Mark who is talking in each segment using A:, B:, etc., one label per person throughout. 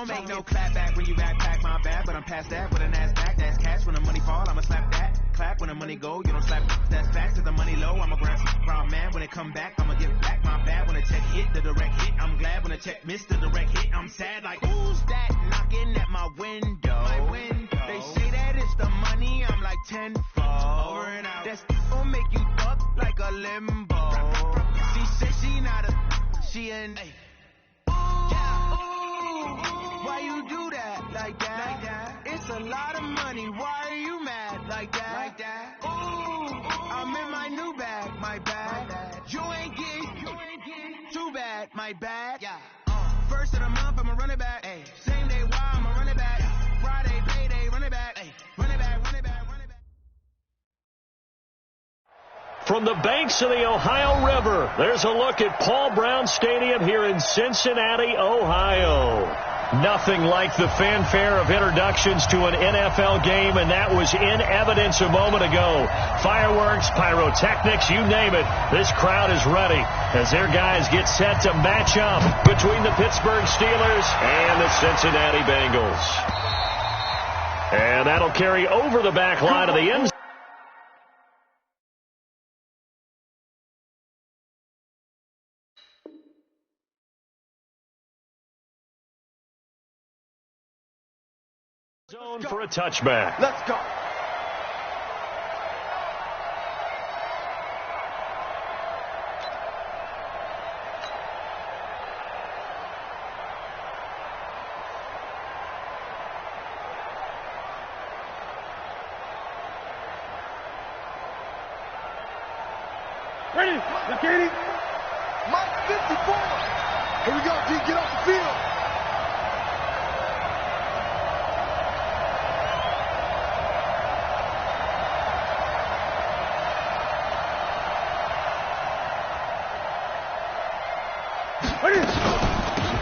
A: don't make no clap back when you backpack my bad, but I'm past that with a NASDAQ. That's cash when the money fall, I'ma slap that. Clap when the money go, you don't slap. That's facts. If the money low, I'ma grab some man. When it come back, I'ma get back my bad. When the check hit, the direct hit. I'm glad when the check missed the direct hit. I'm sad like, who's that knocking at my window? They say that it's the money, I'm like tenfold. Over and out. That's gon' make you fuck like a limbo. She said she not a, she an. Why you do that like that? It's a lot of money. Why are you mad like that? Ooh, I'm in my new bag, my bad. You ain't getting too bad, my bad. Yeah. First of the month, I'ma run it back. Ay. Same day, why I'ma run it back. Friday, payday, run it back. Ay. Run it back, run it back, run it back.
B: From the banks of the Ohio River, there's a look at Paul Brown Stadium here in Cincinnati, Ohio. Nothing like the fanfare of introductions to an NFL game, and that was in evidence a moment ago. Fireworks, pyrotechnics, you name it. This crowd is ready as their guys get set to match up between the Pittsburgh Steelers and the Cincinnati Bengals. And that'll carry over the back line of the end zone for a touchback.
A: Let's go.
C: Ready, Katie. Mike 54. Here we go, D. Get off the field.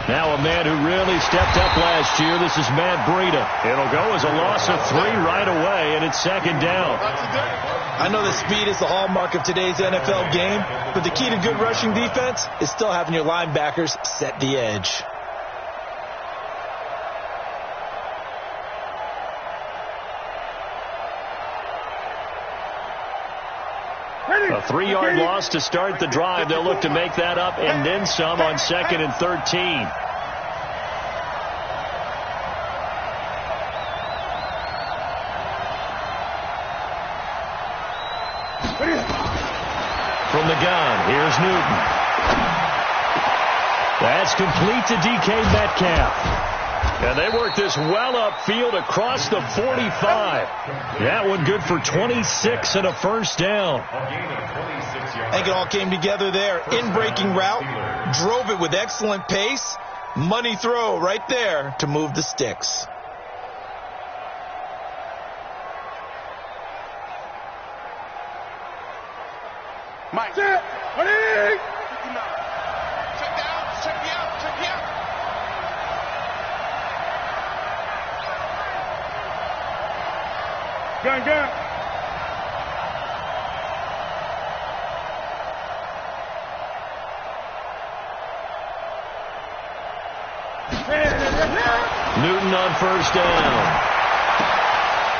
B: Now a man who really stepped up last year. This is Matt Breida. It'll go as a loss of 3 right away, and it's second down.
D: I know that speed is the hallmark of today's NFL game, but the key to good rushing defense is still having your linebackers set the edge.
B: A 3-yard loss to start the drive. They'll look to make that up and then some on 2nd and 13. From the gun, here's Newton. That's complete to DK Metcalf. And they work this well upfield across the 45. That one good for 26 and a first down.
D: I think it all came together there. In-breaking route, drove it with excellent pace. Money throw right there to move the sticks.
C: Mike. Set. Ready.
A: Check down. Check me out. Check me out.
C: Gun.
B: Newton on first down.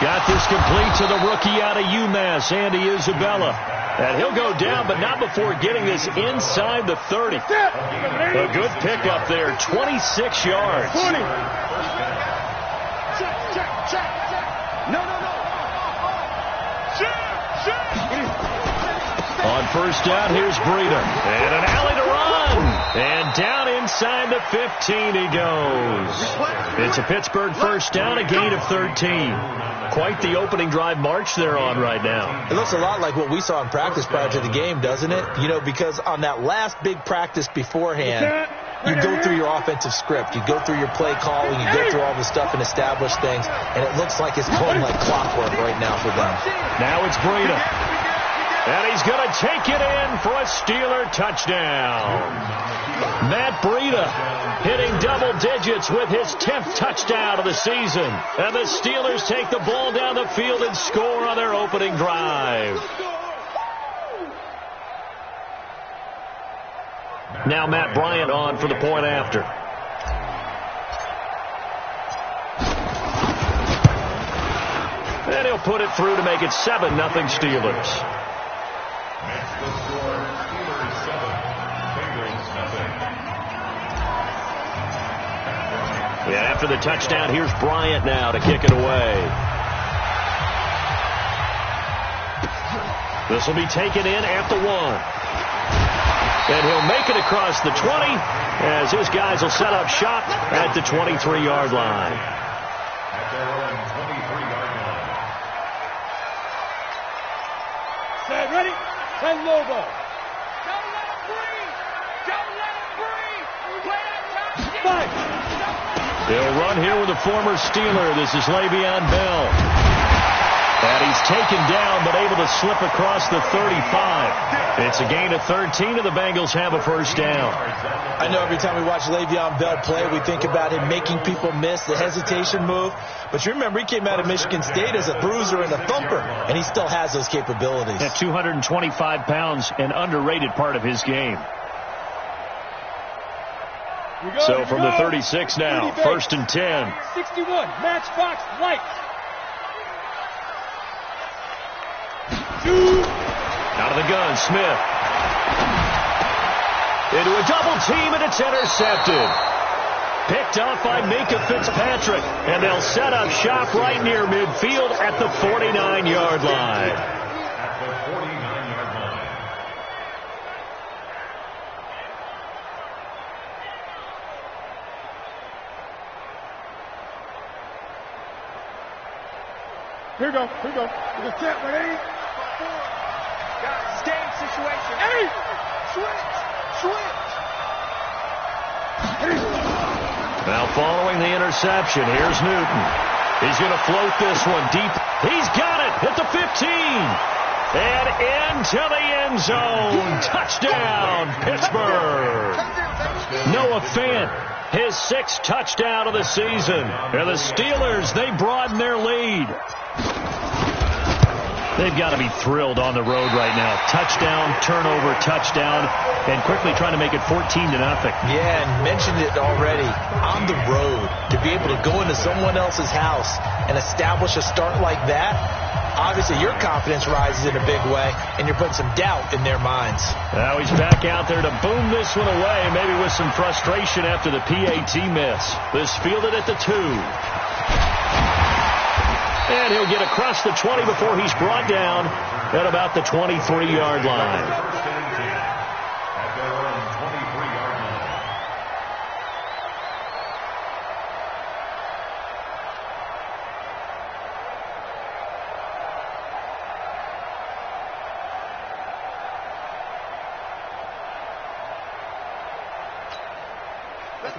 B: Got this complete to the rookie out of UMass, Andy Isabella. And he'll go down, but not before getting this inside the 30. A good pickup there, 26 yards.
C: 20. Check. No.
B: On first down, here's Breida. And an alley to run. And down inside the 15 he goes. It's a Pittsburgh first down, a gain of 13. Quite the opening drive march they're on right now.
D: It looks a lot like what we saw in practice prior to the game, doesn't it? You know, because on that last big practice beforehand, you go through your offensive script. You go through your play calling. You go through all the stuff and establish things. And it looks like it's going like clockwork right now for them.
B: Now it's Breida. And he's going to take it in for a Steeler touchdown. Matt Breida hitting double digits with his 10th touchdown of the season. And the Steelers take the ball down the field and score on their opening drive. Now Matt Bryant on for the point after. they'll put it through to make it 7-0 Steelers. Yeah, after the touchdown, here's Bryant now to kick it away. This will be taken in at the 1. And he'll make it across the 20 as his guys will set up shop at the 23-yard line.
C: Set, ready? Send Lobo.
E: Don't let him breathe. Don't let him breathe. Play that top.
C: Fight.
B: They'll run here with a former Steeler. This is Le'Veon Bell. And he's taken down, but able to slip across the 35. It's a gain of 13, and the Bengals have a first down.
D: I know every time we watch Le'Veon Bell play, we think about him making people miss the hesitation move. But you remember, he came out of Michigan State as a bruiser and a thumper, and he still has those capabilities.
B: At 225 pounds, an underrated part of his game. So from the 36 now, 1st and 10.
C: 61, Matchbox Light.
B: Out of the gun, Smith. Into a double team, and it's intercepted. Picked off by Minka Fitzpatrick, and they'll set up shop right near midfield at the 49-yard line.
C: Here we go. We're going to set, ready?
E: Game situation.
C: Hey!
E: Switch.
B: Now following the interception, here's Newton. He's going to float this one deep. He's got it at the 15. And into the end zone. Touchdown, Pittsburgh. Noah Fant, his 6th touchdown of the season. And the Steelers, they broaden their lead. They've got to be thrilled on the road right now. Touchdown, turnover, touchdown, and quickly trying to make it 14-0.
D: Yeah, and mentioned it already. On the road, to be able to go into someone else's house and establish a start like that, obviously your confidence rises in a big way, and you're putting some doubt in their minds.
B: Now he's back out there to boom this one away, maybe with some frustration after the PAT miss. This fielded at the 2. And he'll get across the 20 before he's brought down at about the 23-yard line.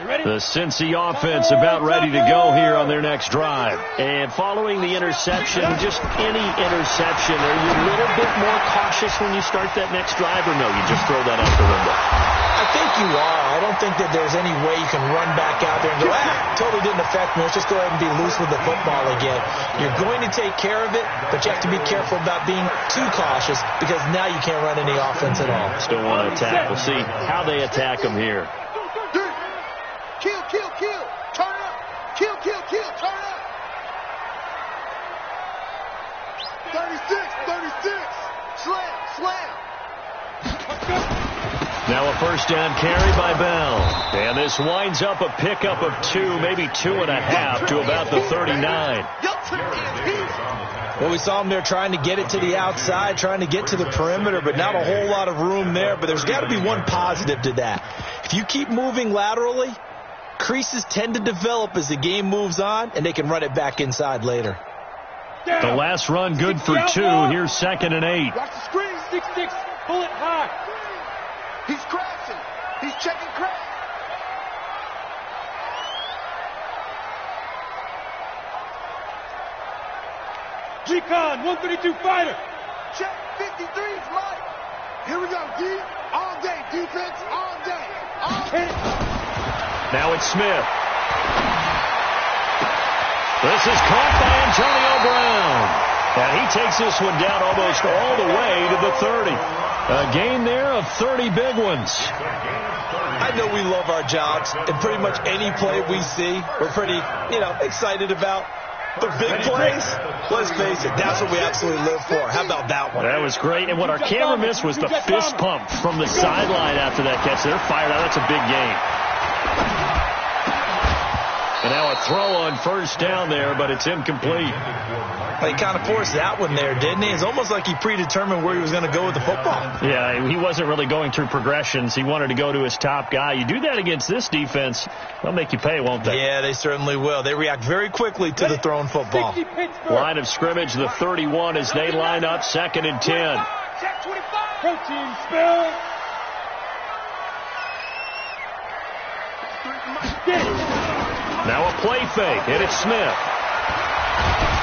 B: The Cincy offense about ready to go here on their next drive. And following the interception, just any interception, are you a little bit more cautious when you start that next drive, or no, you just throw that out the window?
D: I think you are. I don't think that there's any way you can run back out there and go, totally didn't affect me. Let's just go ahead and be loose with the football again. You're going to take care of it, but you have to be careful about being too cautious because now you can't run any offense at all.
B: Still want to attack. We'll see how they attack them here.
C: Kill. Turn up. Kill. Turn up. 36. Slam.
B: Now a first down carry by Bell. And this winds up a pickup of 2, maybe 2.5 to about the 39.
D: Well, we saw him there trying to get it to the outside, trying to get to the perimeter, but not a whole lot of room there. But there's got to be one positive to that. If you keep moving laterally, creases tend to develop as the game moves on, and they can run it back inside later.
B: The last run good for 2. Here's 2nd and 8.
C: Watch the screen. 6-6. Pull it high. He's crashing. He's checking crash. G-Con, 132 fighter. Check 53's Mike. Here we go, D. All day. Defense all day. All day.
B: Now it's Smith. This is caught by Antonio Brown. And he takes this one down almost all the way to the 30. A gain there of 30 big ones.
D: I know we love our jobs, and pretty much any play we see, we're pretty, excited about. The big plays, let's face it, that's what we absolutely live for. How about that one?
B: That was great. And what our camera missed was the fist pump from the sideline after that catch. They're fired out. That's a big game. And now a throw on first down there, but it's incomplete.
D: He kind of forced that one there, didn't he? It's almost like he predetermined where he was going to go with the football.
B: Yeah, he wasn't really going through progressions. He wanted to go to his top guy. You do that against this defense, they'll make you pay, won't they?
D: Yeah, they certainly will. They react very quickly to the thrown football.
B: Line of scrimmage, the 31 as they line up, 2nd and 10.
C: Protein spill.
B: Now a play fake, and it's Smith.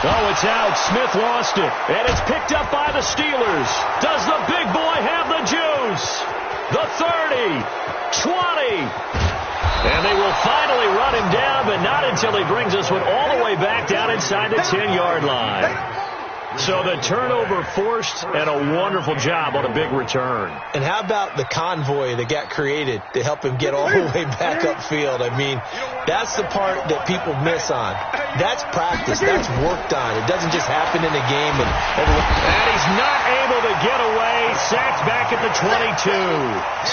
B: Oh, it's out. Smith lost it. And it's picked up by the Steelers. Does the big boy have the juice? The 30, 20. And they will finally run him down, but not until he brings this one all the way back down inside the 10-yard line. So the turnover forced, and a wonderful job on a big return.
D: And how about the convoy that got created to help him get all the way back upfield? I mean, that's the part that people miss on. That's practice. That's worked on. It doesn't just happen in a game. And
B: he's not able to get away. Sacked back at the 22.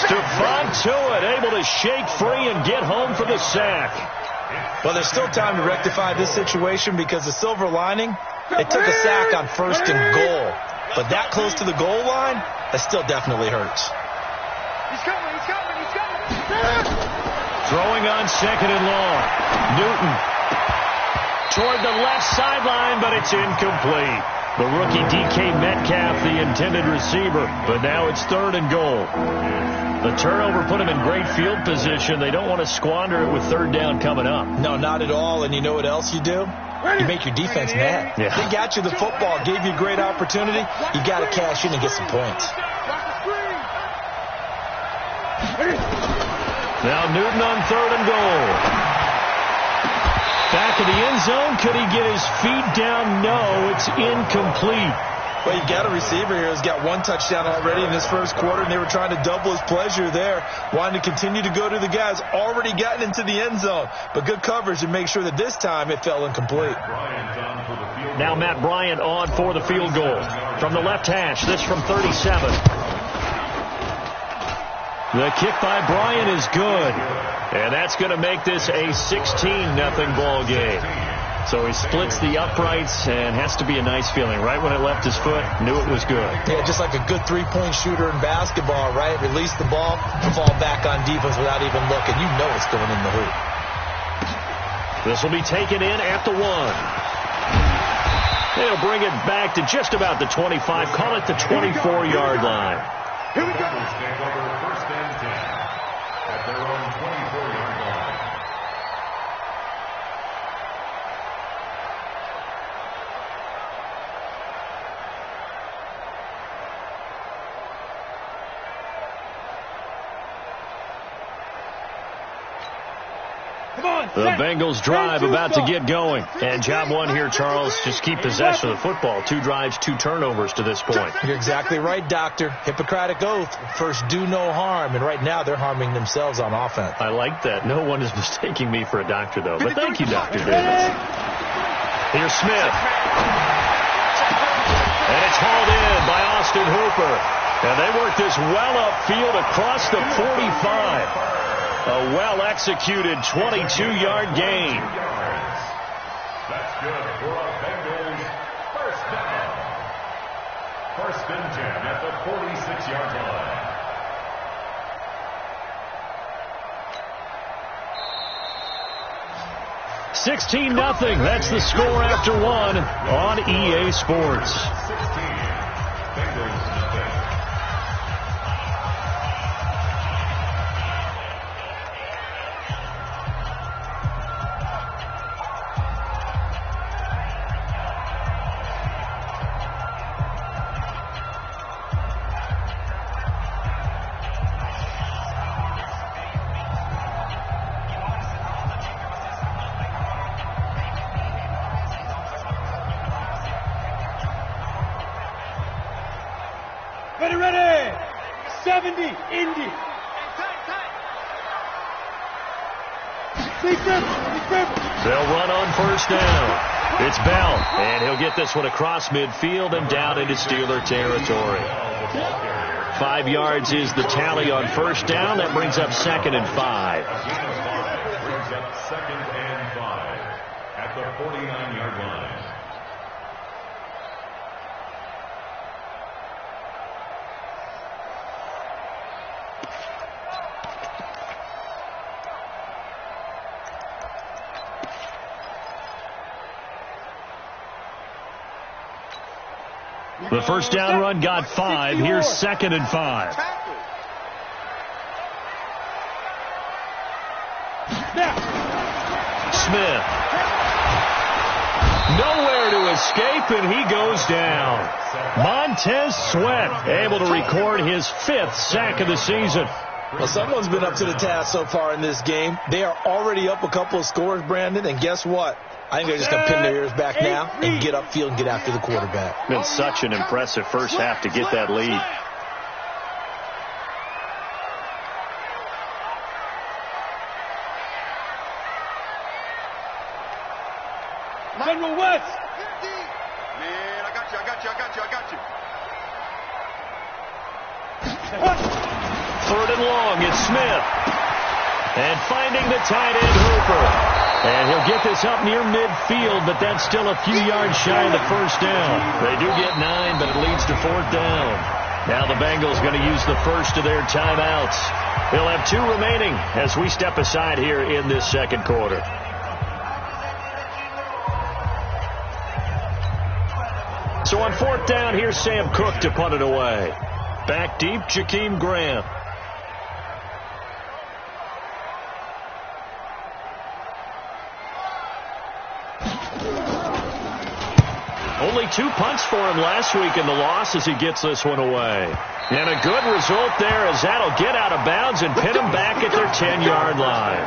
B: Stephon Tuitt able to shake free and get home for the sack.
D: Well, there's still time to rectify this situation because the silver lining, it took a sack on 1st and goal. But that close to the goal line, that still definitely hurts.
E: He's coming.
B: Throwing on 2nd and long. Newton toward the left sideline, but it's incomplete. The rookie DK Metcalf, the intended receiver, but now it's 3rd and goal. The turnover put him in great field position. They don't want to squander it with 3rd down coming up.
D: No, not at all. And you know what else you do? You make your defense mad.
B: Yeah.
D: They got you the football, gave you a great opportunity. You got to cash in and get some points.
B: Now Newton on 3rd and goal. Back of the end zone. Could he get his feet down? No, it's incomplete.
D: Well, you got a receiver here who's got 1 touchdown already in this first quarter, and they were trying to double his pleasure there, wanting to continue to go to the guys already gotten into the end zone. But good coverage to make sure that this time it fell incomplete.
B: Now Matt Bryant on for the field goal. From the left hash, this from 37. The kick by Bryant is good. And that's going to make this a 16-0 ball game. So he splits the uprights and has to be a nice feeling. Right when it left his foot, knew it was good.
D: Yeah, just like a good three-point shooter in basketball, right? Release the ball, fall back on defense without even looking. You know it's going in the hoop.
B: This will be taken in at the 1. They'll bring it back to just about the 25. Call it the 24-yard line.
C: Here we go.
F: Take over 1st and 10 at their own 24-yard line.
B: The Bengals drive about to get going. And job 1 here, Charles, just keep possession of the football. 2 drives, 2 turnovers to this point.
D: You're exactly right, Doctor. Hippocratic oath. First, do no harm. And right now, they're harming themselves on offense.
B: I like that. No one is mistaking me for a doctor, though. But thank you, Dr. Davis. Here's Smith. And it's hauled in by Austin Hooper. And they work this well upfield across the 45. A well-executed 22-yard gain.
F: That's good for a Bengals 1st down. 1st and 10 at the 46-yard line.
B: 16-0. That's the score after 1 on EA Sports.
F: 16. Bengals nothing.
C: Ready. 70, Indy. Big grip.
B: They'll run on first down. It's Bell, and he'll get this one across midfield and down into Steeler territory. 5 yards is the tally on first down. That brings up 2nd and 5.
F: Brings up 2nd and 5 at the 49-yard line.
B: The first down run got 5. Here's 2nd and 5. Smith. Nowhere to escape, and he goes down. Montez Sweat able to record his 5th sack of the season.
D: Well, someone's been up to the task so far in this game. They are already up a couple of scores, Brandon, and guess what? I think they're just going to pin their ears back now and get upfield and get after the quarterback.
B: Been such an impressive first half to get that lead.
C: General West.
E: Man, I got you.
B: 3rd and long, it's Smith. And finding the tight end, Hooper. And he'll get this up near midfield, but that's still a few yards shy of the first down. They do get 9, but it leads to 4th down. Now the Bengals going to use the first of their timeouts. They'll have 2 remaining as we step aside here in this second quarter. So on 4th down, here's Sam Cook to punt it away. Back deep, Jakeem Grant. Only 2 punts for him last week in the loss as he gets this one away. And a good result there as that'll get out of bounds and pin him back at their 10-yard line.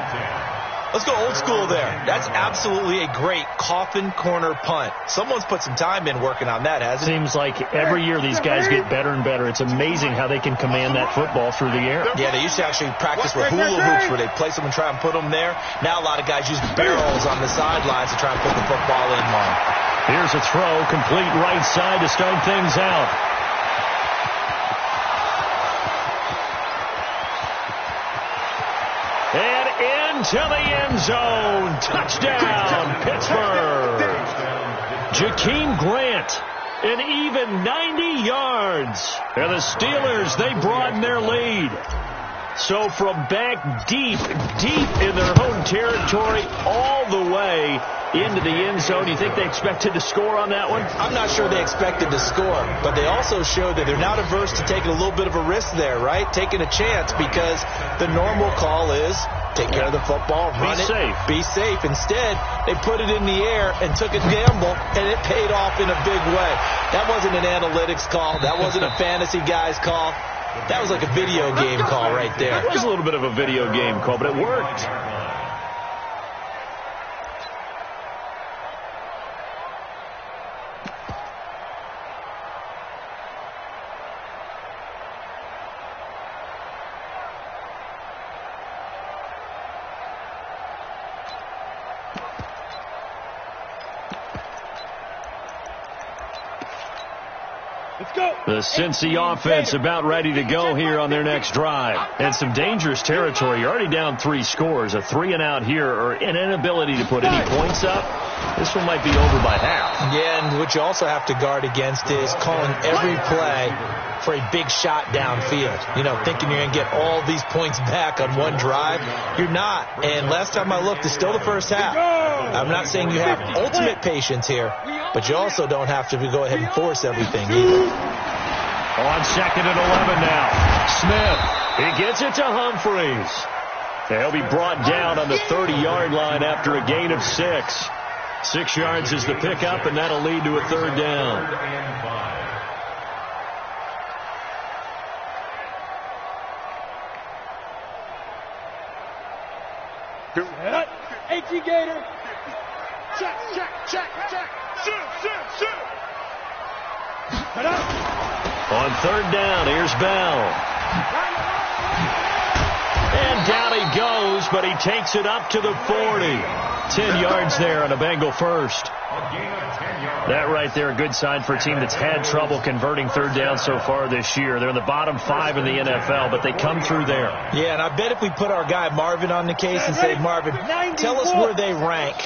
D: Let's go old school there. That's absolutely a great coffin corner punt. Someone's put some time in working on that, hasn't it?
B: Seems like every year these guys get better and better. It's amazing how they can command that football through the air.
D: Yeah, they used to actually practice with hula hoops where they place them and try and put them there. Now a lot of guys use barrels on the sidelines to try and put the football in one.
B: Here's a throw, complete right side to start things out. And into the end zone. Touchdown, Pittsburgh. Jakeem Grant, an even 90 yards. And the Steelers, they broaden their lead. So from back deep in their home territory all the way into the end zone, you think they expected to score on that one?
D: I'm not sure they expected to score, but they also showed that they're not averse to taking a little bit of a risk there, right? Taking a chance, because the normal call is take care of the football, run it, be safe. Instead, they put it in the air and took a gamble, and it paid off in a big way. That wasn't an analytics call. That wasn't a fantasy guy's call. That was like a video game call right there.
B: It was a little bit of a video game call, but it worked. The Cincy offense about ready to go here on their next drive. And some dangerous territory. You're already down 3 scores. A 3-and-out here, or an inability to put any points up. This one might be over by half.
D: Yeah, and what you also have to guard against is calling every play for a big shot downfield. You know, thinking you're going to get all these points back on one drive. You're not. And last time I looked, it's still the first half. I'm not saying you have ultimate patience here, but you also don't have to go ahead and force everything either.
B: On 2nd and 11 now. Smith, he gets it to Humphreys. They'll be brought down on the 30-yard line after a gain of 6. 6 yards is the pickup, and that'll lead to a 3rd down.
C: 18 Gator. Check. Shoot.
B: On 3rd down, here's Bell. And down he goes goes, but he takes it up to the 40. 10 yards there on a Bengal first. That right there, a good sign for a team that's had trouble converting third down so far this year. They're in the bottom 5 in the NFL, but they come through there.
D: Yeah, and I bet if we put our guy Marvin on the case and say, Marvin, tell us where they rank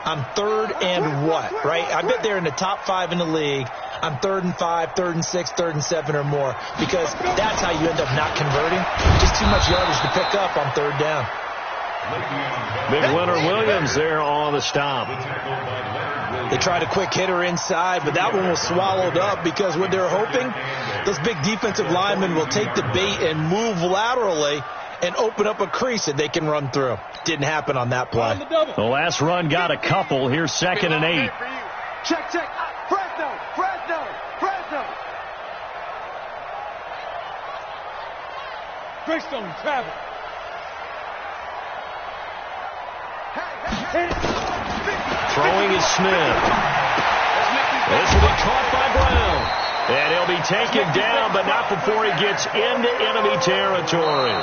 D: on third and what, right? I bet they're in the top 5 in the league on 3rd and 5, 3rd and 6, 3rd and 7 or more, because that's how you end up not converting. Just too much yardage to pick up on third down.
B: Big Leonard Williams there on the stop.
D: They tried a quick hitter inside, but that one was swallowed up because what they're hoping, those big defensive linemen will take the bait and move laterally and open up a crease that they can run through. Didn't happen on that play.
B: The last run got a couple. Here's 2nd and 8.
C: Check, check. Fresno, Fresno, Fresno. Greystone, travel.
B: Throwing is Smith. This will be caught by Brown. And he'll be taken down, but not before he gets into enemy territory.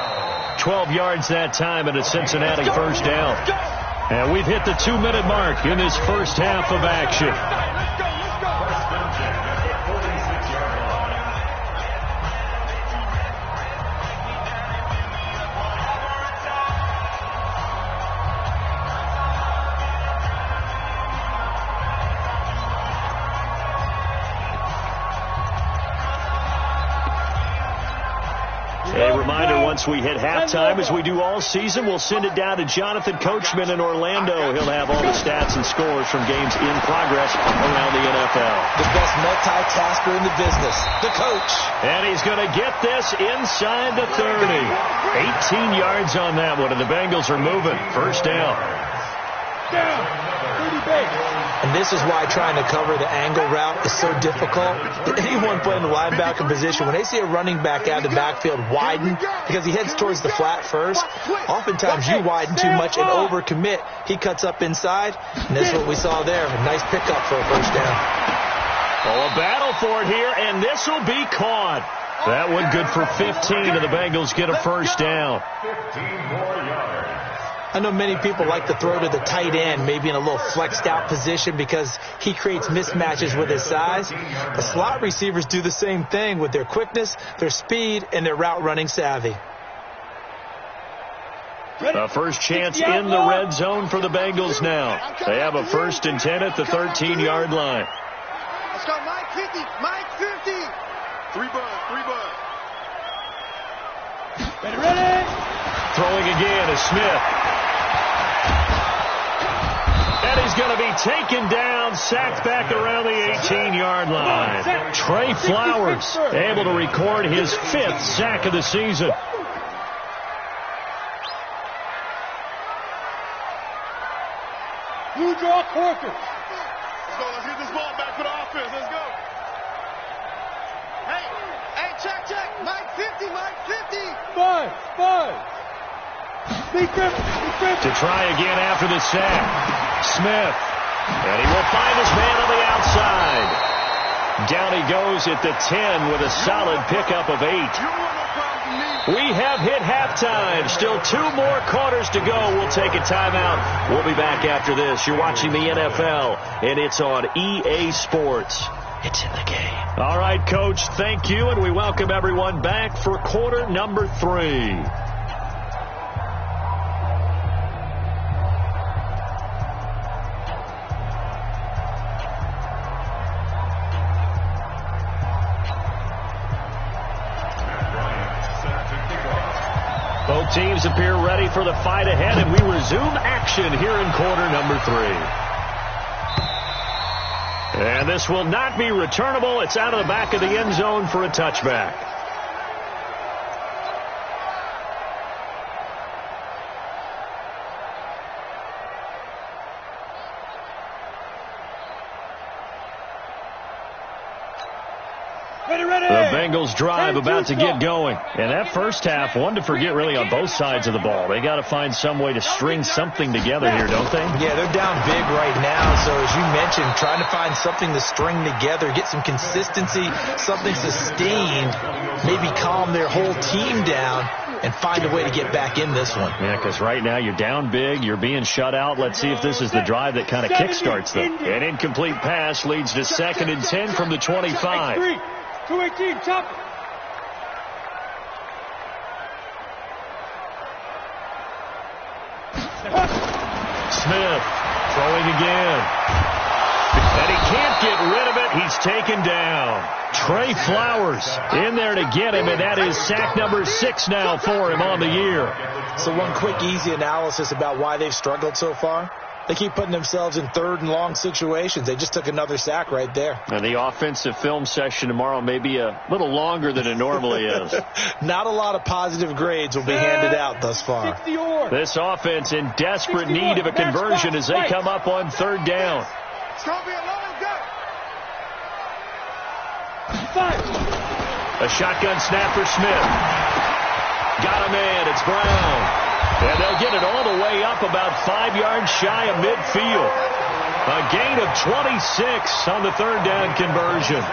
B: 12 yards that time and a Cincinnati first down. And we've hit the 2-minute mark in this first half of action. A reminder, once we hit halftime, as we do all season, we'll send it down to Jonathan Coachman in Orlando. He'll have all the stats and scores from games in progress around the NFL.
D: The best multitasker in the business, the coach.
B: And he's going to get this inside the 30. 18 yards on that one, and the Bengals are moving. First down.
D: And this is why trying to cover the angle route is so difficult. Anyone playing the linebacker position, when they see a running back out of the backfield widen, because he heads towards the flat first, oftentimes you widen too much and overcommit. He cuts up inside, and this is what we saw there. A nice pickup for a first down.
B: Oh, a battle for it here, and this will be caught. That one good for 15, and the Bengals get a first down.
F: 15 more yards.
D: I know many people like to throw to the tight end, maybe in a little flexed out position because he creates mismatches with his size. The slot receivers do the same thing with their quickness, their speed, and their route running savvy.
B: The first chance in the red zone for the Bengals now. They have a 1st and 10 at the 13-yard line.
C: Let's go, Mike 50, Mike 50. 3 buds. Ready.
B: Throwing again is Smith. And he's going to be taken down, sacked back around the 18-yard line. Trey Flowers able to record his 5th sack of the season.
C: Blue draw Corker. Let's go. Let's get this ball back for the offense. Let's go. Hey, check. Mike 50, Mike 50. Five. Big grip.
B: To try again after the sack. Smith. And he will find his man on the outside. Down he goes at the 10 with a solid pickup of 8. We have hit halftime. Still 2 more quarters to go. We'll take a timeout. We'll be back after this. You're watching the NFL, and it's on EA Sports. It's in the game. All right, Coach, thank you, and we welcome everyone back for quarter number 3. Both teams appear ready for the fight ahead, and we resume action here in quarter number 3. And this will not be returnable. It's out of the back of the end zone for a touchback. The Bengals drive about to get going. And that first half, one to forget really on both sides of the ball. They got to find some way to string something together here, don't they?
D: Yeah, they're down big right now. So as you mentioned, trying to find something to string together, get some consistency, something sustained, maybe calm their whole team down. and find a way to get back in this one.
B: Yeah, because right now you're down big. You're being shut out. Let's see if this is the drive that kind of kickstarts them. An incomplete pass leads to 2nd and 10 from the 25.
C: 218, top.
B: Smith throwing again. And he can't get rid of it. He's taken down. Trey Flowers in there to get him, and that is sack number 6 now for him on the year.
D: So one quick, easy analysis about why they've struggled so far. They keep putting themselves in 3rd and long situations. They just took another sack right there.
B: And the offensive film session tomorrow may be a little longer than it normally is.
D: Not a lot of positive grades will be handed out thus far.
B: This offense in desperate need of a conversion as they come up on 3rd down.
C: It's going to be a long day.
B: A shotgun snap for Smith. Got a man. It's Brown. And they'll get it all the way up about 5 yards shy of midfield. A gain of 26 on the 3rd down conversion.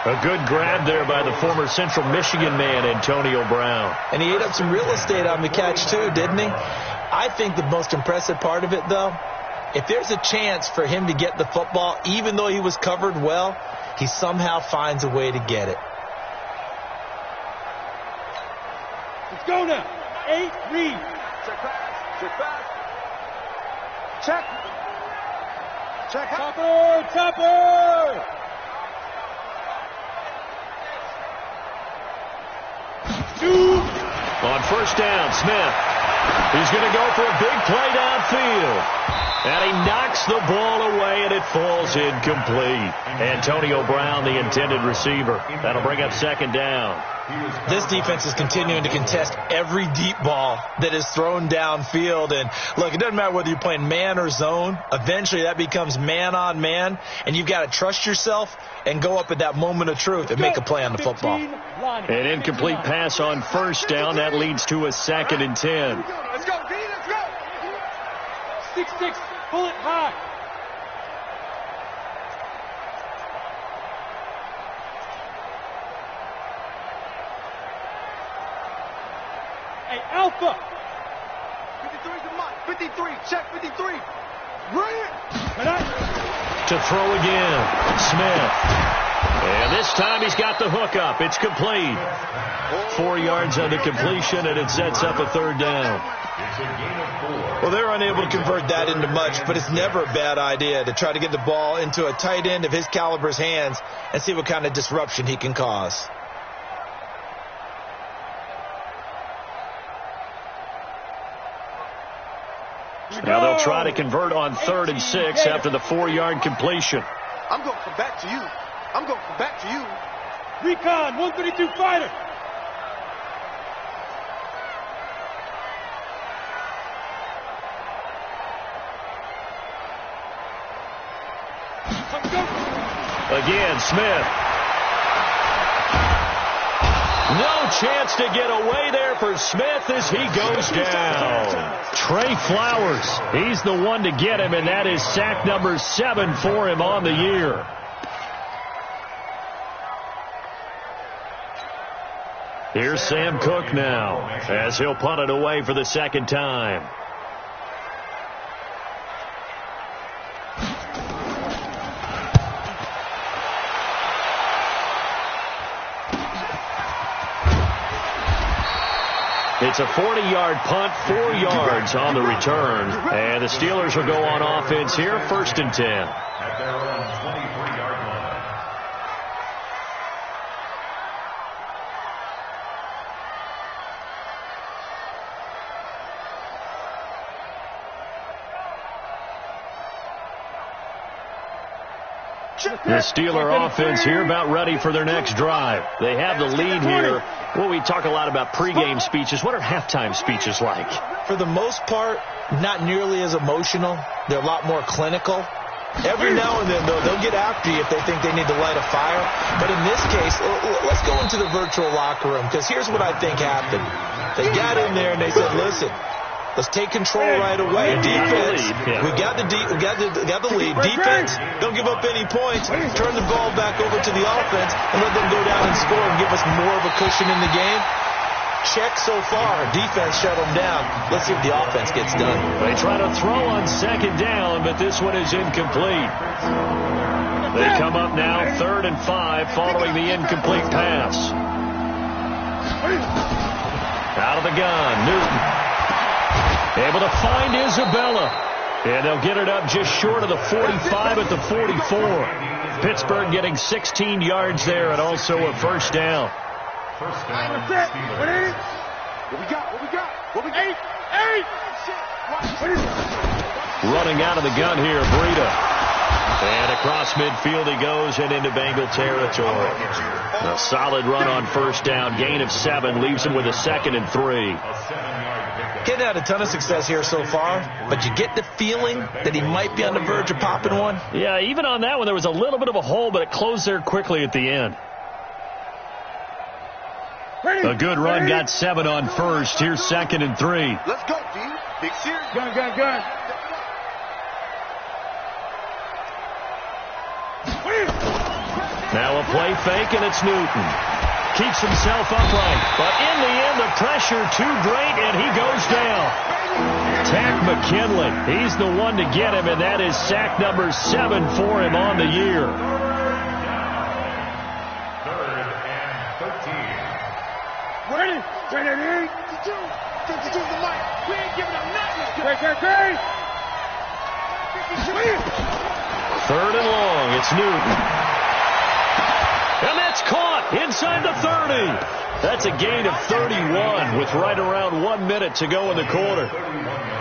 B: A good grab there by the former Central Michigan man, Antonio Brown.
D: And he ate up some real estate on the catch, too, didn't he? I think the most impressive part of it, though, if there's a chance for him to get the football, even though he was covered well, he somehow finds a way to get it.
C: Let's go now. 8, read. Check pass. Check pass. Check. Check. Topper. Topper.
B: On 1st down, Smith. He's going to go for a big play downfield. And he knocks the ball away, and it falls incomplete. Antonio Brown, the intended receiver. That'll bring up 2nd down.
D: This defense is continuing to contest every deep ball that is thrown downfield. And, look, it doesn't matter whether you're playing man or zone. Eventually that becomes man on man, and you've got to trust yourself and go up at that moment of truth and make a play on the football.
B: An incomplete pass on 1st down. That leads to a 2nd and 10.
C: Let's go, D. Let's go. 6-6. Pull it high. Hey, Alpha. 53 is the mark. 53. Check 53. Bring it.
B: To throw again. Smith. And this time he's got the hook up. It's complete. 4 yards on the completion, and it sets up a 3rd down.
D: Well, they're unable to convert that into much, but it's never a bad idea to try to get the ball into a tight end of his caliber's hands and see what kind of disruption he can cause.
B: Now they'll try to convert on 3rd and 6 after the 4-yard completion.
C: I'm going to come back to you. I'm going to come back to you. Recon, 132 fighter.
B: Again, Smith. No chance to get away there for Smith as he goes down. Trey Flowers, he's the one to get him, and that is sack number 7 for him on the year. Here's Sam Cook now as he'll punt it away for the 2nd time. It's a 40-yard punt, 4 yards on the return. And the Steelers will go on offense here, 1st and 10.
F: At their own 23-yard line.
B: The Steeler offense here about ready for their next drive. They have the lead here. Well, we talk a lot about pregame speeches. What are halftime speeches like?
D: For the most part, not nearly as emotional. They're a lot more clinical. Every now and then, though, they'll get after you if they think they need to light a fire. But in this case, let's go into the virtual locker room, because here's what I think happened. They got in there and they said, listen, let's take control right away. Defense, we got the lead. Defense, don't give up any points. Turn the ball back over to the offense and let them go down and score and give us more of a cushion in the game. check so far. Defense shut them down. Let's see if the offense gets done.
B: They try to throw on second down, but this one is incomplete. They come up now 3rd and 5 following the incomplete pass. Out of the gun, Newton. Able to find Isabella. And they'll get it up just short of the 45 at the 44. Pittsburgh getting 16 yards there and also a first down.
F: First down, Steelers.
C: What we got? Eight!
B: Running out of the gun here, Breida. And across midfield he goes and into Bengal territory. A solid run on first down. Gain of 7 leaves him with a 2nd and 3.
D: Getting had a ton of success here so far, but you get the feeling that he might be on the verge of popping one.
B: Yeah, even on that one there was a little bit of a hole, but it closed there quickly at the end. A good run, got 7 on first. Here's 2nd and 3.
C: Let's go, D. Big series. Gun.
B: Now a play fake, and it's Newton. Keeps himself upright, but in the end, the pressure too great, and he goes down. Tack McKinley, he's the one to get him, and that is sack number 7 for him on the year.
F: 3rd and 13.
C: Ready? 52 to the mic. We ain't giving up nothing. Great.
B: 3rd and long, it's Newton. And that's caught inside the 30. That's a gain of 31 with right around 1 minute to go in the quarter.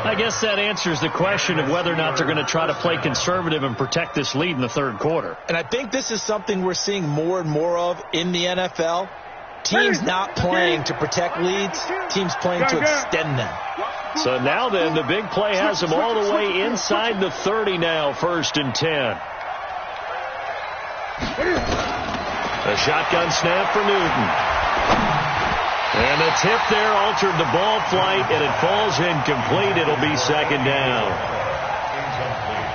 B: I guess that answers the question of whether or not they're going to try to play conservative and protect this lead in the 3rd quarter.
D: And I think this is something we're seeing more and more of in the NFL. Teams not playing to protect leads, teams playing to extend them.
B: So now then, the big play has them all the way inside the 30 now, 1st and 10. A shotgun snap for Newton. And the tip there altered the ball flight, and it falls incomplete. It'll be 2nd down.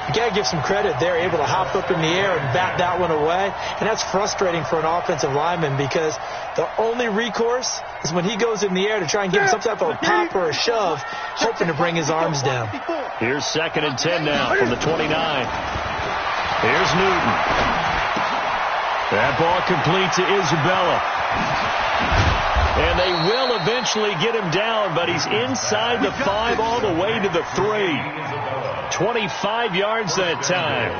D: You got to give some credit. They're able to hop up in the air and bat that one away. And that's frustrating for an offensive lineman because the only recourse is when he goes in the air to try and give him some type of a pop or a shove, hoping to bring his arms down.
B: Here's 2nd and 10 now from the 29. Here's Newton. That ball complete to Isabella. And they will eventually get him down, but he's inside the 5 all the way to the 3. 25 yards that time.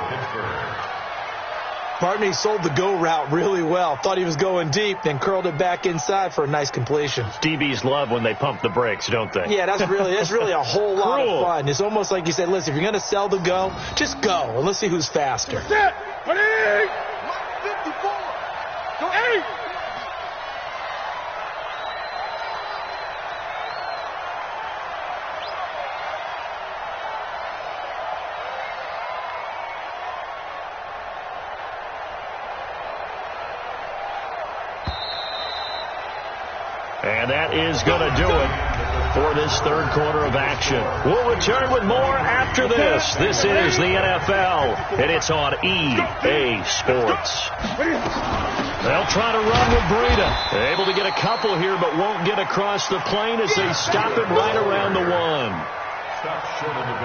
D: Barney sold the go route really well. Thought he was going deep, then curled it back inside for a nice completion.
B: DBs love when they pump the brakes, don't they?
D: Yeah, that's really a whole lot of fun. It's almost like you said, listen, if you're going to sell the go, just go, and let's see who's faster.
C: 54. Go 8.
B: And that is going to do it for this 3rd quarter of action. We'll return with more after this. This is the NFL, and it's on EA Sports. They'll try to run with Breida. They're able to get a couple here, but won't get across the plane as they stop him right around the 1.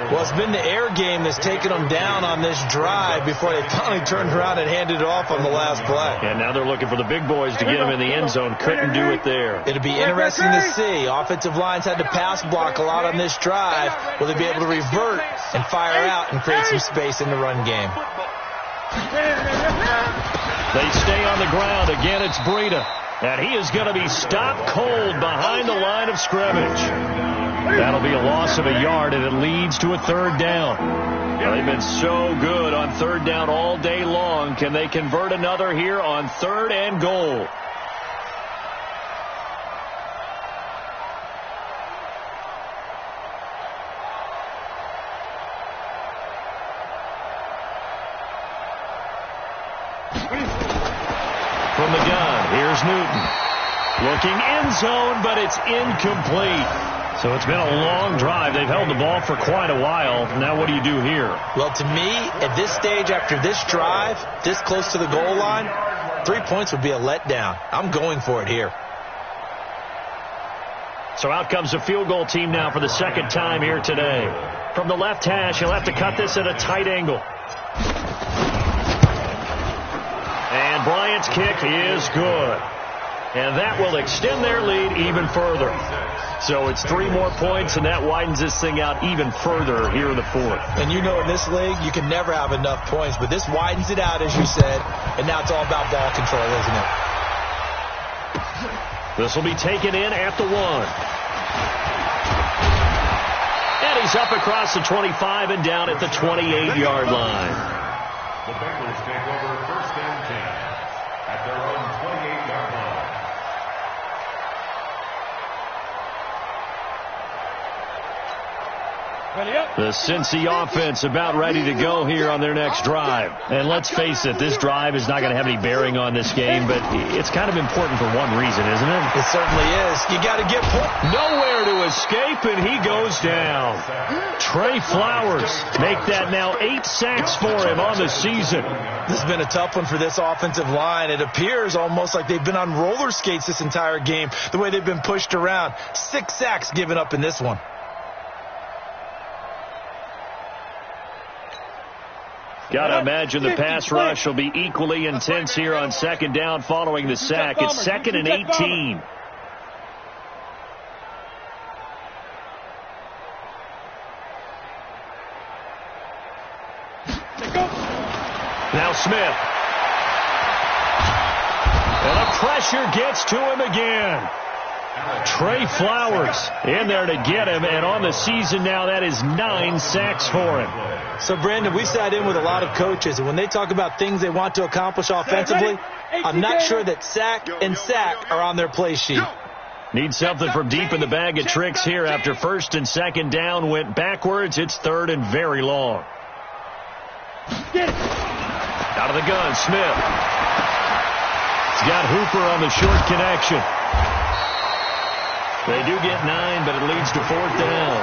D: Well, it's been the air game that's taken them down on this drive before they finally turned around and handed it off on the last play.
B: And now they're looking for the big boys to get them in the end zone. Couldn't do it there.
D: It'll be interesting to see. Offensive lines had to pass block a lot on this drive. Will they be able to revert and fire out and create some space in the run game?
B: They stay on the ground. Again, it's Breida. And he is going to be stopped cold behind the line of scrimmage. That'll be a loss of a yard, and it leads to a 3rd down. Well, they've been so good on 3rd down all day long. Can they convert another here on 3rd and goal? From the gun, here's Newton. Looking end zone, but it's incomplete. So it's been a long drive. They've held the ball for quite a while. Now what do you do here?
D: Well, to me, at this stage, after this drive, this close to the goal line, 3 points would be a letdown. I'm going for it here.
B: So out comes the field goal team now for the second time here today. From the left hash, he'll have to cut this at a tight angle. And Bryant's kick is good. And that will extend their lead even further. So it's 3 more points, and that widens this thing out even further here in the fourth.
D: And you know in this league, you can never have enough points, but this widens it out, as you said, and now it's all about ball control, isn't it?
B: This will be taken in at the 1. And he's up across the 25 and down at the 28-yard line.
F: The Bengals take over 1st and 10 at their own 28-yard line.
B: The Cincy offense about ready to go here on their next drive. And let's face it, this drive is not going to have any bearing on this game, but it's kind of important for one reason, isn't it?
D: It certainly is. You got to get points.
B: Nowhere to escape, and he goes down. Trey Flowers make that now 8 sacks for him on the season.
D: This has been a tough one for this offensive line. It appears almost like they've been on roller skates this entire game, the way they've been pushed around. 6 sacks given up in this one.
B: Got to imagine the pass rush will be equally intense here on 2nd down following the sack. It's 2nd and 18. Now Smith. And the pressure gets to him again. Trey Flowers in there to get him, and on the season now, that is 9 sacks for him.
D: So, Brandon, we sat in with a lot of coaches, and when they talk about things they want to accomplish offensively, I'm not sure that sack and sack are on their play sheet.
B: Need something from deep in the bag of tricks here after 1st and 2nd down went backwards. It's 3rd and very long. Out of the gun, Smith. He's got Hooper on the short connection. They do get 9, but it leads to 4th down.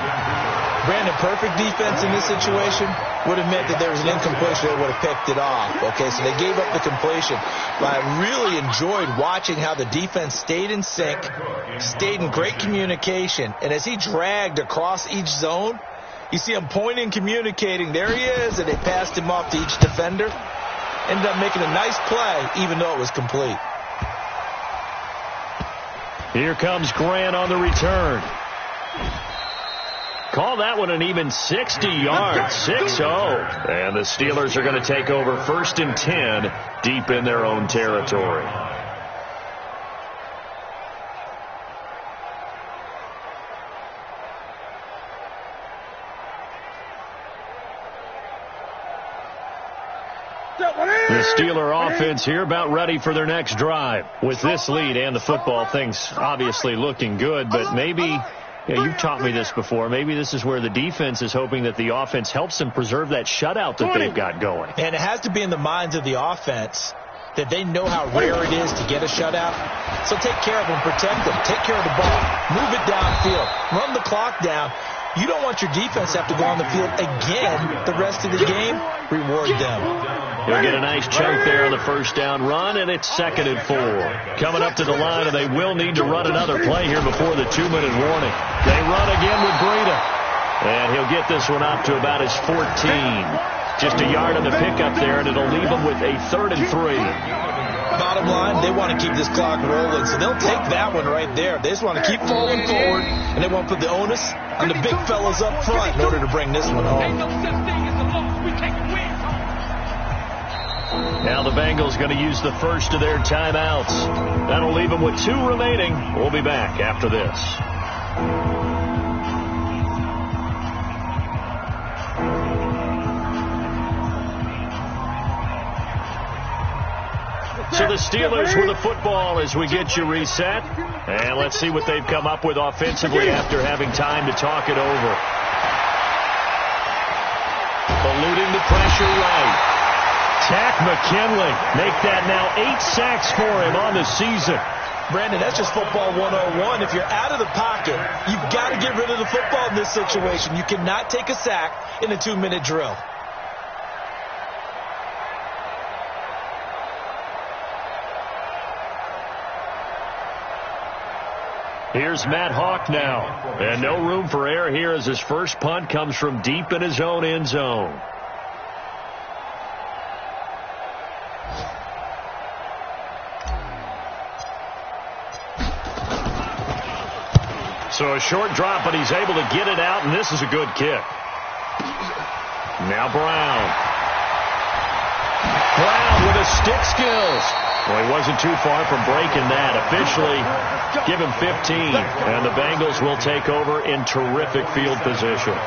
D: Brandon, perfect defense in this situation would have meant that there was an incompletion. They would have picked it off. Okay, so they gave up the completion. But I really enjoyed watching how the defense stayed in sync, stayed in great communication, and as he dragged across each zone, you see him pointing, communicating. There he is, and they passed him off to each defender. Ended up making a nice play, even though it was complete.
B: Here comes Grant on the return. Call that one an even 60 yards, 6-0. And the Steelers are going to take over 1st and 10 deep in their own territory. The Steeler offense here about ready for their next drive. With this lead and the football, things obviously looking good, but maybe, you've taught me this before, maybe this is where the defense is hoping that the offense helps them preserve that shutout that they've got going.
D: And it has to be in the minds of the offense that they know how rare it is to get a shutout. So take care of them, protect them, take care of the ball, move it downfield, run the clock down. You don't want your defense to have to go on the field again the rest of the game. Reward them.
B: He'll get a nice chunk there on the 1st down run, and it's 2nd and 4. Coming up to the line, and they will need to run another play here before the 2-minute warning. They run again with Breida. And he'll get this one up to about his 14. Just a yard on the pickup there, and it'll leave him with a 3rd and 3.
D: Bottom line, they want to keep this clock rolling, so they'll take that one right there. They just want to keep falling forward, and they want to put the onus on the big fellas up front in order to bring this one home.
B: Now the Bengals going to use the first of their timeouts. That'll leave them with 2 remaining. We'll be back after this. So the Steelers with the football as we get you reset. And let's see what they've come up with offensively after having time to talk it over. Eluding the pressure right. Tack McKinley make that now 8 sacks for him on the season.
D: Brandon, that's just football 101. If you're out of the pocket, you've got to get rid of the football in this situation. You cannot take a sack in a 2-minute drill.
B: Here's Matt Hawk now. And no room for error here as his first punt comes from deep in his own end zone. So a short drop, but he's able to get it out, and this is a good kick. Now Brown. Brown with his stick skills. Well, he wasn't too far from breaking that. Officially, give him 15, and the Bengals will take over in terrific field position.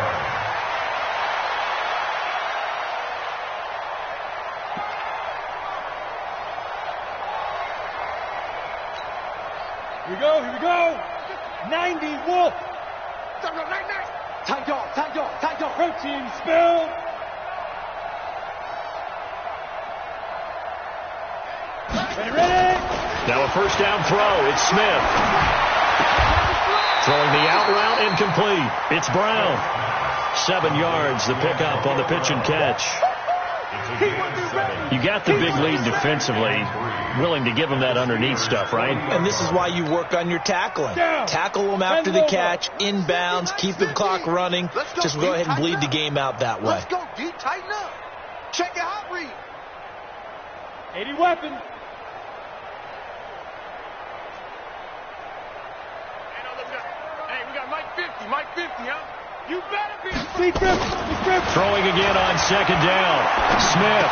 C: Here we go, here we go. 90 Wolf.
E: Tight dog.
C: Protein spill. Ready.
B: Now a first down throw. It's Smith. Throwing the out route incomplete. It's Brown. 7 yards, the pickup on the pitch and catch. You got the big lead defensively. Willing to give him that underneath stuff, right?
D: And this is why you work on your tackling. Tackle them after the catch, inbounds, keep the clock running. Just go ahead and bleed the game out that way.
E: Let's go, D. Tighten up. Check your hot read.
C: 80 weapon.
E: Hey, we got Mike 50, huh? You better be.
B: Throwing again on second down. Smith.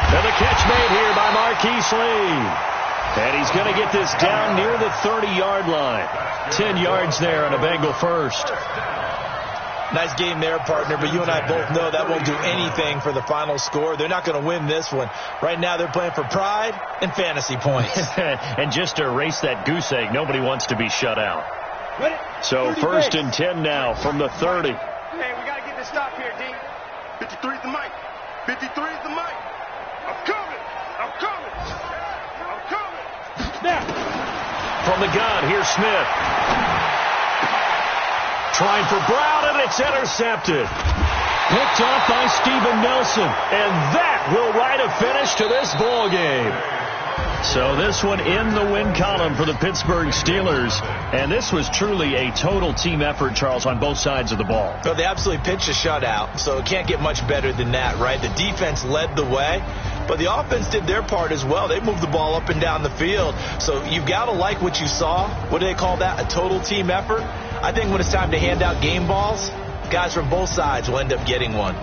B: And the catch made here by Marquise Lee. And he's going to get this down near the 30-yard line. 10 yards there on a Bengal first.
D: Nice game there, partner, but you and I both know that won't do anything for the final score. They're not going to win this one. Right now they're playing for pride and fantasy points.
B: And just to erase that goose egg, nobody wants to be shut out. So first and 10 now from the 30.
E: Hey, we got to get this stop here, D. 53's the mic. 53's the mic. I'm coming.
C: Snap.
B: From the gun, here's Smith. Trying for Brown, and it's intercepted. Picked off by Steven Nelson. And that will write a finish to this ball game. So this one in the win column for the Pittsburgh Steelers. And this was truly a total team effort, Charles, on both sides of the ball.
D: Well, they absolutely pitched a shutout, so it can't get much better than that, right? The defense led the way, but the offense did their part as well. They moved the ball up and down the field. So you've got to like what you saw. What do they call that? A total team effort? I think when it's time to hand out game balls, guys from both sides will end up getting one.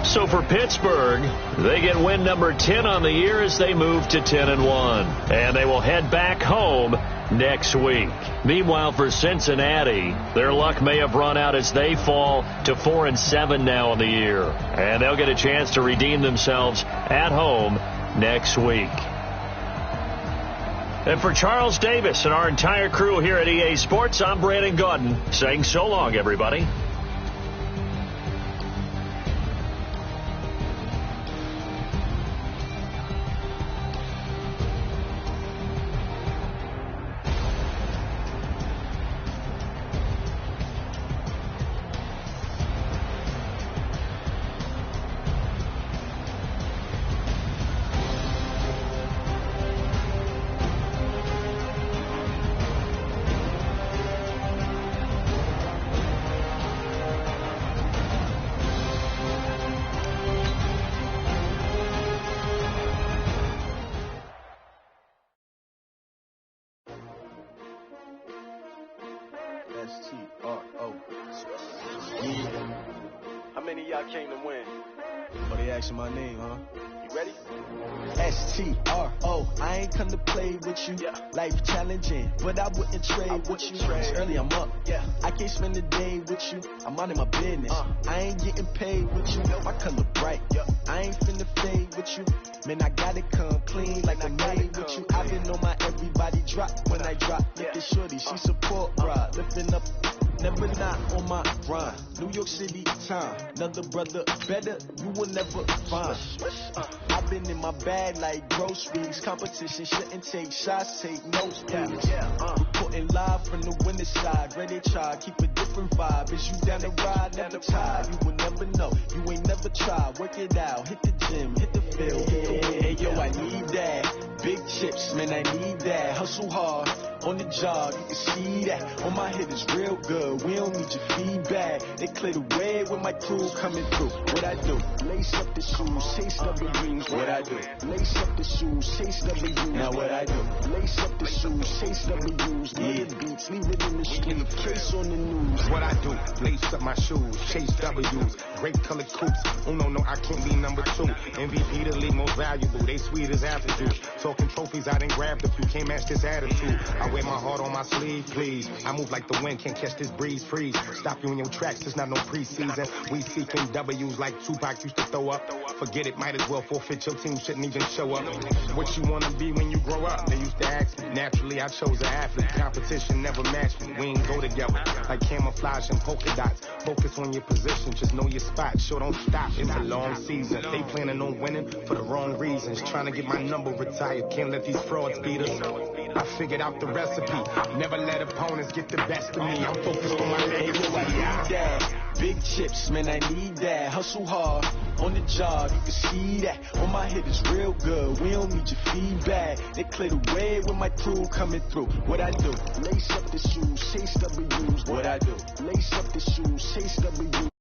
B: So for Pittsburgh, they get win number 10 on the year as they move to 10-1. And they will head back home next week. Meanwhile, for Cincinnati, their luck may have run out as they fall to 4-7 now on the year. And they'll get a chance to redeem themselves at home next week. And for Charles Davis and our entire crew here at EA Sports, I'm Brandon Gaudin saying so long, everybody.
G: S-T-R-O. Yeah. How many of y'all came to win? Oh, they asking my name, huh? You ready? S-T-R-O. I ain't come to play with you. Yeah. Life challenging, but I wouldn't trade with you. Early I'm up. Yeah. I can't spend the day with you. I'm out of my business. I ain't getting paid with you. My color bright. Yeah. I ain't finna fade with you. Man, I gotta come clean like I made with you. I've been on my everybody drop when I drop. Look at shorty, she support ride. Lifting up, never not on my grind. New York City time, another brother better, you will never find. I've been in my bag like groceries. Competition shouldn't take shots, take notes, please. Reporting live from the winner's side. Ready to try, keep a different vibe. Is you down the ride, never tired. You will never know, you ain't never tried. Work it out, hit the gym, hit the field. Hey yo, I need that. Big chips, man, I need that. Hustle hard on the job, you can see that. On my head is real good, we don't need your feedback. They clear the way with my crew coming through. What I do? Lace up the shoes, chase W's. What I do? Lace up the shoes, chase W's. Now what I do? Lace up the shoes, chase W's. Yeah, beats, leave it in the street, case on the news.
C: What I do? Lace up my shoes, chase W's. Great colored coops. Oh no, I can't be number 2. MVP the league most valuable. They sweet as apple juice. Talking trophies, I done grabbed a few. Can't match this attitude. I wear my heart on my sleeve, please. I move like the wind, can't catch this breeze, freeze. Stop you in your tracks, it's not no preseason. We seeking W's like Tupac used to throw up. Forget it, might as well forfeit. Your team shouldn't even show up. What you wanna be when you grow up? They used to ask me. Naturally, I chose an athlete. Competition never matched me. We ain't go together like camouflage and polka dots. Focus on your position, just know your spot. Sure, don't stop. It's a long season. They planning on winning for the wrong reasons. Trying to get my number retired. Can't let these frauds beat us. I figured out the recipe. Never let opponents get the best of me. I'm focused on my legacy.
G: Big chips, man, I need that. Hustle hard on the job, you can see that. On my head is real good, we don't need your feedback. They clear the way with my crew coming through. What I do? Lace up the shoes, chase W's. What I do? Lace up the shoes, chase W's.